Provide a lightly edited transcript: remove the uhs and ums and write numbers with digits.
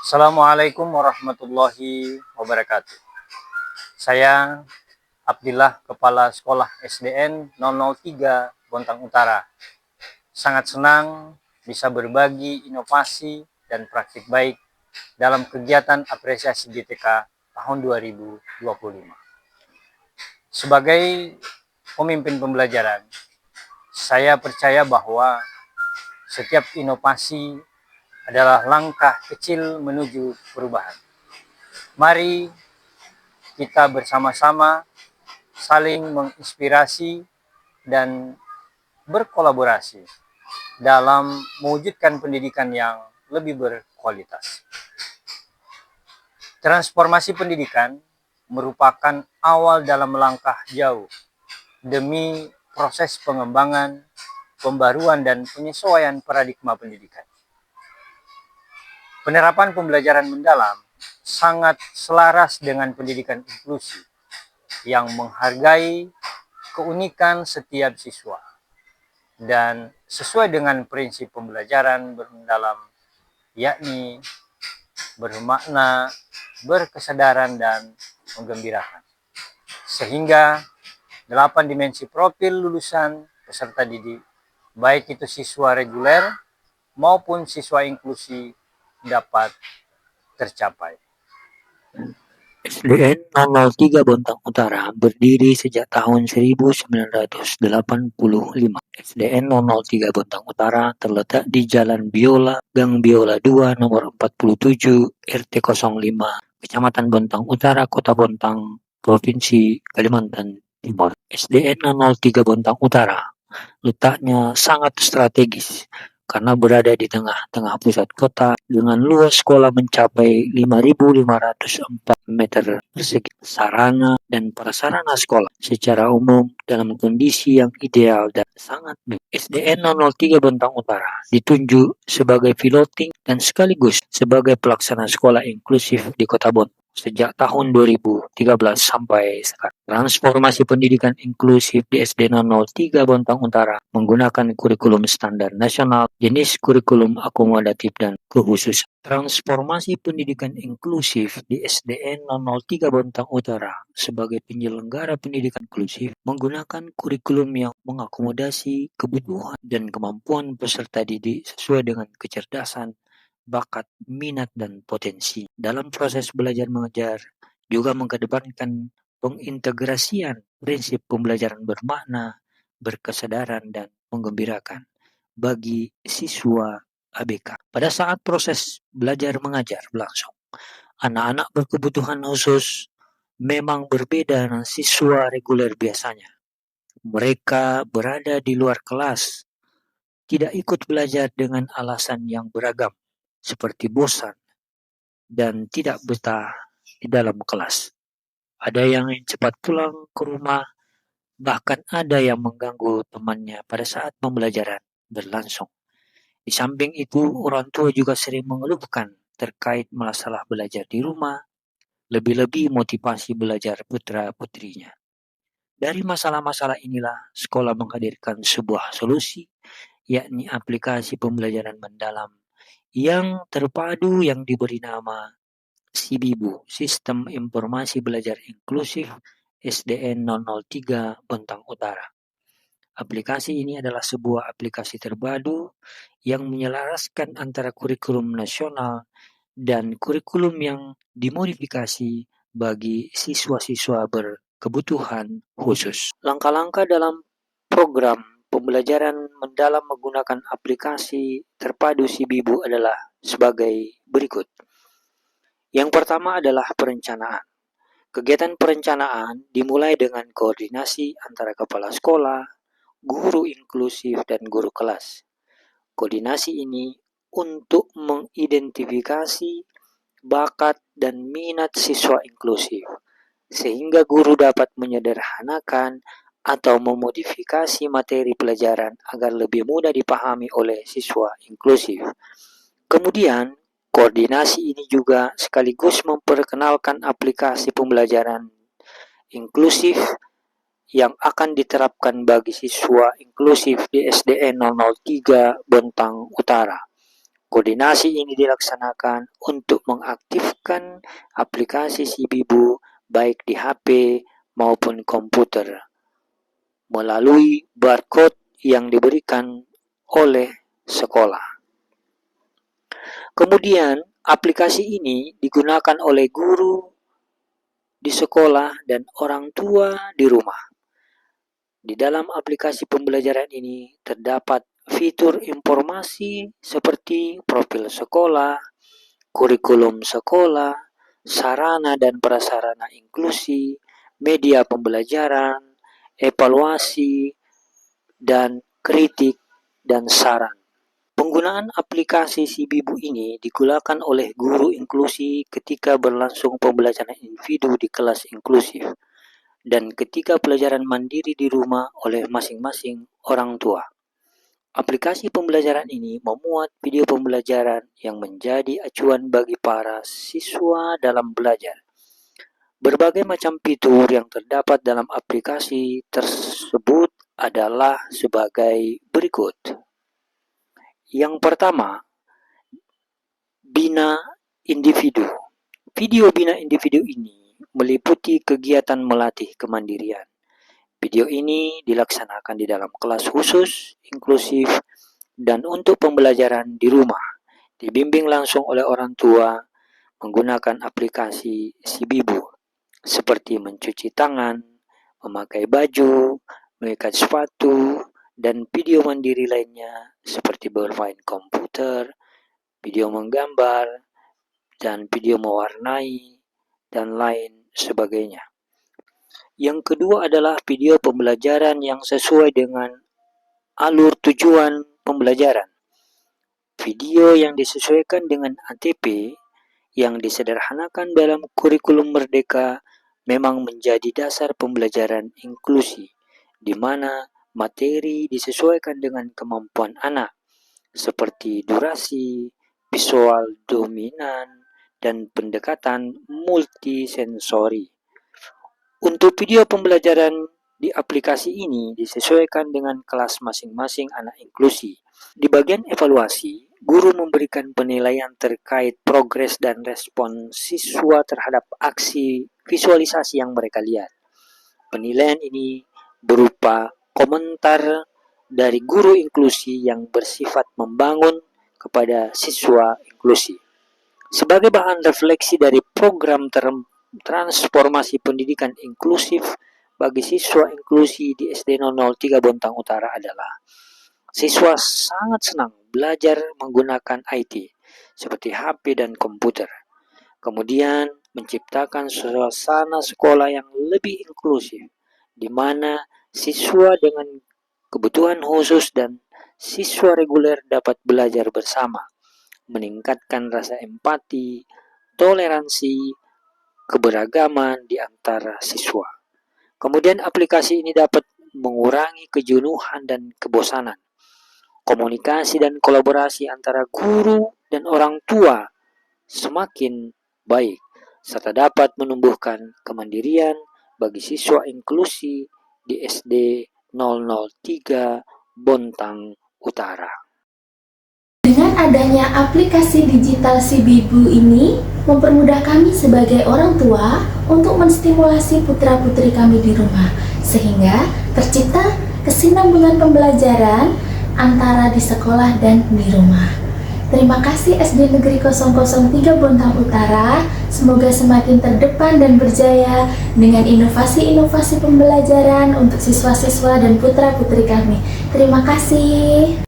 Assalamualaikum warahmatullahi wabarakatuh. Saya Abdillah, Kepala Sekolah SDN 003 Bontang Utara. Sangat senang bisa berbagi inovasi dan praktik baik dalam kegiatan apresiasi GTK tahun 2025. Sebagai pemimpin pembelajaran, saya percaya bahwa setiap inovasi adalah langkah kecil menuju perubahan. Mari kita bersama-sama saling menginspirasi dan berkolaborasi dalam mewujudkan pendidikan yang lebih berkualitas. Transformasi pendidikan merupakan awal dalam langkah jauh demi proses pengembangan, pembaruan, dan penyesuaian paradigma pendidikan. Penerapan pembelajaran mendalam sangat selaras dengan pendidikan inklusi yang menghargai keunikan setiap siswa dan sesuai dengan prinsip pembelajaran mendalam, yakni bermakna, berkesadaran, dan menggembirakan. Sehingga 8 dimensi profil lulusan peserta didik, baik itu siswa reguler maupun siswa inklusi, dapat tercapai. SDN 003 Bontang Utara berdiri sejak tahun 1985. SDN 003 Bontang Utara terletak di Jalan Biola, Gang Biola 2, nomor 47, RT 05, Kecamatan Bontang Utara, Kota Bontang, Provinsi Kalimantan Timur. SDN 003 Bontang Utara letaknya sangat strategis karena berada di tengah-tengah pusat kota dengan luas sekolah mencapai 5.504 meter persegi. Sarana dan prasarana sekolah secara umum dalam kondisi yang ideal dan sangat baik. SDN 003 Bontang Utara ditunjuk sebagai piloting dan sekaligus sebagai pelaksana sekolah inklusif di Kota Bontang sejak tahun 2013 sampai sekarang. Transformasi pendidikan inklusif di SDN 003 Bontang Utara menggunakan kurikulum standar nasional, jenis kurikulum akomodatif dan kekhususan. Transformasi pendidikan inklusif di SDN 003 Bontang Utara sebagai penyelenggara pendidikan inklusif menggunakan kurikulum yang mengakomodasi kebutuhan dan kemampuan peserta didik sesuai dengan kecerdasan, bakat, minat, dan potensi. Dalam proses belajar mengajar juga mengedepankan pengintegrasian prinsip pembelajaran bermakna, berkesadaran, dan menggembirakan bagi siswa ABK. Pada saat proses belajar mengajar berlangsung, anak-anak berkebutuhan khusus memang berbeda dengan siswa reguler biasanya. Mereka berada di luar kelas, tidak ikut belajar dengan alasan yang beragam, seperti bosan dan tidak betah di dalam kelas. Ada yang cepat pulang ke rumah, bahkan ada yang mengganggu temannya pada saat pembelajaran berlangsung. Di samping itu, orang tua juga sering mengeluhkan terkait masalah belajar di rumah, lebih-lebih motivasi belajar putra-putrinya. Dari masalah-masalah inilah, sekolah menghadirkan sebuah solusi, yakni aplikasi pembelajaran mendalam yang terpadu yang diberi nama SIBIBU, Sistem Informasi Belajar Inklusif SDN 003 Bontang Utara. Aplikasi ini adalah sebuah aplikasi terpadu yang menyelaraskan antara kurikulum nasional dan kurikulum yang dimodifikasi bagi siswa-siswa berkebutuhan khusus. Langkah-langkah dalam program pembelajaran mendalam menggunakan aplikasi terpadu SIBIBU adalah sebagai berikut. Yang pertama adalah perencanaan. Kegiatan perencanaan dimulai dengan koordinasi antara kepala sekolah, guru inklusif, dan guru kelas. Koordinasi ini untuk mengidentifikasi bakat dan minat siswa inklusif, sehingga guru dapat menyederhanakan atau memodifikasi materi pelajaran agar lebih mudah dipahami oleh siswa inklusif. Kemudian, koordinasi ini juga sekaligus memperkenalkan aplikasi pembelajaran inklusif yang akan diterapkan bagi siswa inklusif di SDN 003 Bontang Utara. Koordinasi ini dilaksanakan untuk mengaktifkan aplikasi Sibibu baik di HP maupun komputer melalui barcode yang diberikan oleh sekolah. Kemudian, aplikasi ini digunakan oleh guru di sekolah dan orang tua di rumah. Di dalam aplikasi pembelajaran ini terdapat fitur informasi seperti profil sekolah, kurikulum sekolah, sarana dan prasarana inklusi, media pembelajaran, evaluasi, dan kritik dan saran. Penggunaan aplikasi Sibibu ini digunakan oleh guru inklusi ketika berlangsung pembelajaran individu di kelas inklusif dan ketika pelajaran mandiri di rumah oleh masing-masing orang tua. Aplikasi pembelajaran ini memuat video pembelajaran yang menjadi acuan bagi para siswa dalam belajar. Berbagai macam fitur yang terdapat dalam aplikasi tersebut adalah sebagai berikut. Yang pertama, Bina Individu. Video Bina Individu ini meliputi kegiatan melatih kemandirian. Video ini dilaksanakan di dalam kelas khusus, inklusif, dan untuk pembelajaran di rumah. Dibimbing langsung oleh orang tua menggunakan aplikasi Sibibu, seperti mencuci tangan, memakai baju, mengikat sepatu, dan video mandiri lainnya seperti bermain komputer, video menggambar, dan video mewarnai, dan lain sebagainya. Yang kedua adalah video pembelajaran yang sesuai dengan alur tujuan pembelajaran. Video yang disesuaikan dengan ATP yang disederhanakan dalam kurikulum Merdeka memang menjadi dasar pembelajaran inklusi, di mana materi disesuaikan dengan kemampuan anak, seperti durasi, visual dominan, dan pendekatan multisensori. Untuk video pembelajaran di aplikasi ini disesuaikan dengan kelas masing-masing anak inklusi. Di bagian evaluasi, guru memberikan penilaian terkait progres dan respon siswa terhadap aksi visualisasi yang mereka lihat. Penilaian ini berupa komentar dari guru inklusi yang bersifat membangun kepada siswa inklusi. Sebagai bahan refleksi dari program transformasi pendidikan inklusif bagi siswa inklusi di SD 003 Bontang Utara adalah siswa sangat senang belajar menggunakan IT seperti HP dan komputer. Kemudian menciptakan suasana sekolah yang lebih inklusif, di mana siswa dengan kebutuhan khusus dan siswa reguler dapat belajar bersama, meningkatkan rasa empati, toleransi, keberagaman di antara siswa. Kemudian aplikasi ini dapat mengurangi kejenuhan dan kebosanan. Komunikasi dan kolaborasi antara guru dan orang tua semakin baik, serta dapat menumbuhkan kemandirian bagi siswa inklusi di SD 003 Bontang Utara. Dengan adanya aplikasi digital Sibibu ini mempermudah kami sebagai orang tua untuk menstimulasi putra-putri kami di rumah, sehingga tercipta kesinambungan pembelajaran antara di sekolah dan di rumah. Terima kasih SD Negeri 003 Bontang Utara, semoga semakin terdepan dan berjaya dengan inovasi-inovasi pembelajaran untuk siswa-siswa dan putra-putri kami. Terima kasih.